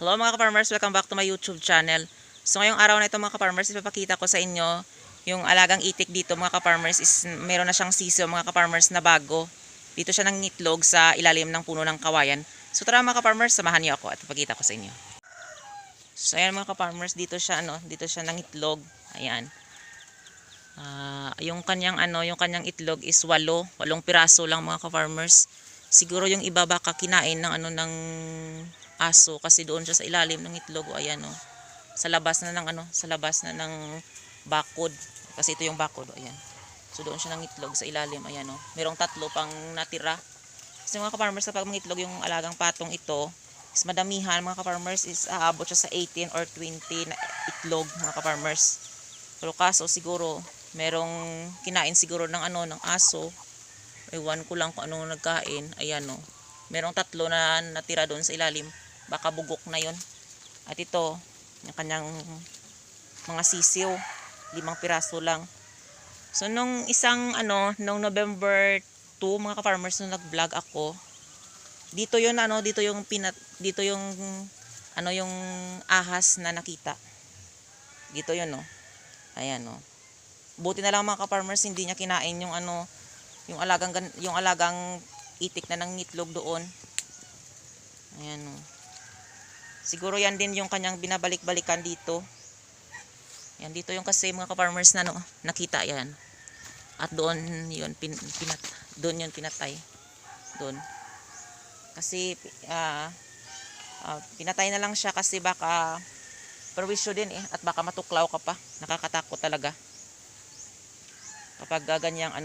Hello mga ka-farmers, welcome back to my YouTube channel. So ngayong araw na ito mga ka-farmers, ipapakita ko sa inyo yung alagang itik dito mga ka-farmers is meron na siyang sisiyo mga ka-farmers na bago. Dito siya nangitlog sa ilalim ng puno ng kawayan. So tara mga ka-farmers, samahan niyo ako at ipapakita ko sa inyo. So ayan mga ka-farmers, dito siya nangitlog. Ayan. Yung kanyang itlog is 8 piraso lang mga ka-farmers. Siguro yung iba baka kinain ng aso kasi doon siya sa ilalim ng itlog. Ayan sa labas na ng bakod kasi ito yung bakod. Ayan. So doon siya ng itlog sa ilalim. Ayan merong 3 pang natira. Kasi mga ka-farmers, kapag mangitlog yung alagang patong ito is madamihan mga ka-farmers, is aabot siya sa 18 or 20 na itlog mga ka-farmers. Pero kaso siguro merong kinain siguro ng aso. Ewan ko lang kung anong nagkain. Ayan merong 3 na natira doon sa ilalim. Baka bugok na yon. At ito yung kanyang mga sisiw, 5 piraso lang. So nung nung November 2 mga ka-farmers, nung nag-vlog ako, dito yung yung ahas na nakita. Dito yun Ayan Buti na lang mga ka-farmers, hindi niya kinain yung alagang itik na nangitlog doon. Ayan Siguro yan din yung kanyang binabalik-balikan dito. Yan dito yung kasi mga ka-farmers na nakita yan. At doon yun pinatay. Doon. Kasi pinatay na lang siya kasi baka perwisyo din at baka matuklaw ka pa. Nakakatakot talaga. Kapag ganyang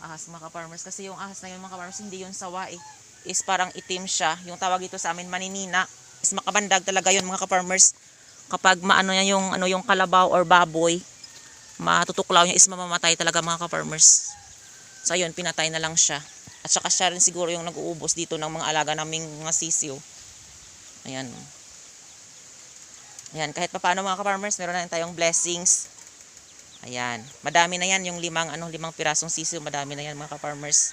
ahas mga ka-farmers, kasi yung ahas na yun mga ka-farmers, hindi yun sawa is parang itim siya. Yung tawag dito sa amin maninina. Is makabandag talaga yun mga ka-farmers. Kapag yung kalabaw or baboy, matutuklaw niya is mamamatay talaga mga ka-farmers. So ayun, pinatay na lang siya. At saka siya rin siguro yung nag-uubos dito ng mga alaga naming mga sisiw. Ayan. Ayan, kahit pa paano mga ka-farmers, meron na tayong blessings. Ayan. Madami na yan yung 5 pirasong sisiw. Madami na yan mga ka-farmers.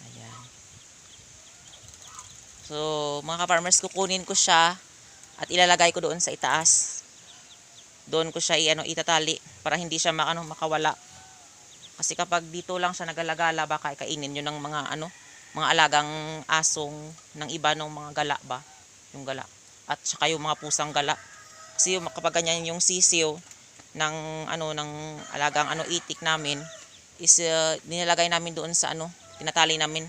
Ayan. So, mga ka-farmers, kukunin ko siya at ilalagay ko doon sa itaas. Doon ko siya itatali para hindi siya makawala. Kasi kapag dito lang siya nagalagala, baka kainin yun ng mga alagang asong ng iba ng mga gala ba? Yung gala. At saka yung mga pusang gala. Kasi kapag ganyan yung sisiw ng alagang itik namin is nilalagay namin doon sa tinatali namin.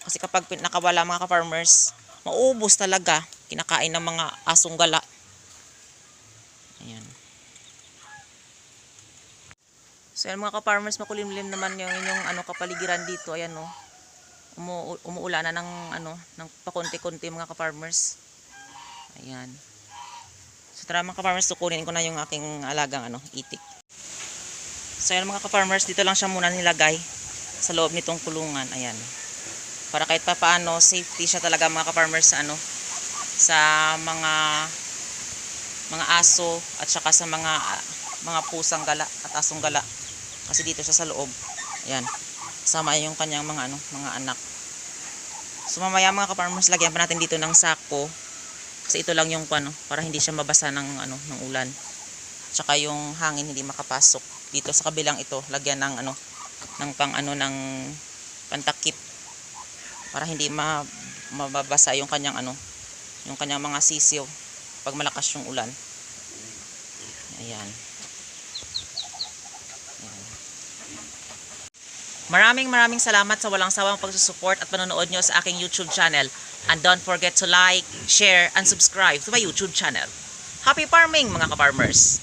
Kasi kapag nakawala mga ka-farmers, maubos talaga, kinakain ng mga asong gala. Ayan. So yan mga ka-farmers, makulimlim naman yung inyong kapaligiran dito. Ayan umuulan na ng pakunti-kunti mga ka-farmers. Ayan. So tara mga ka-farmers, tukunin ko na yung aking alagang itik. So yan mga ka-farmers, dito lang siya muna nilagay sa loob nitong kulungan. Ayan. Para kahit pa paano safety siya talaga mga ka-farmers sa mga aso at saka sa mga pusang gala at asong gala. Kasi dito siya sa loob. Ayan. Sama yung kanyang mga anak. So mamaya mga ka-farmers, lagyan pa natin dito ng sako. Kasi ito lang yung para hindi siya mabasa ng ulan. Tsaka yung hangin hindi makapasok. Dito sa kabilang ito, lagyan ng ng pantakip para hindi mababasa yung kanyang mga sisiw pag malakas yung ulan. Ayan. Maraming salamat sa walang sawang pagsusupport at panonood nyo sa aking YouTube channel. And don't forget to like, share, and subscribe to my YouTube channel. Happy farming mga ka-farmers!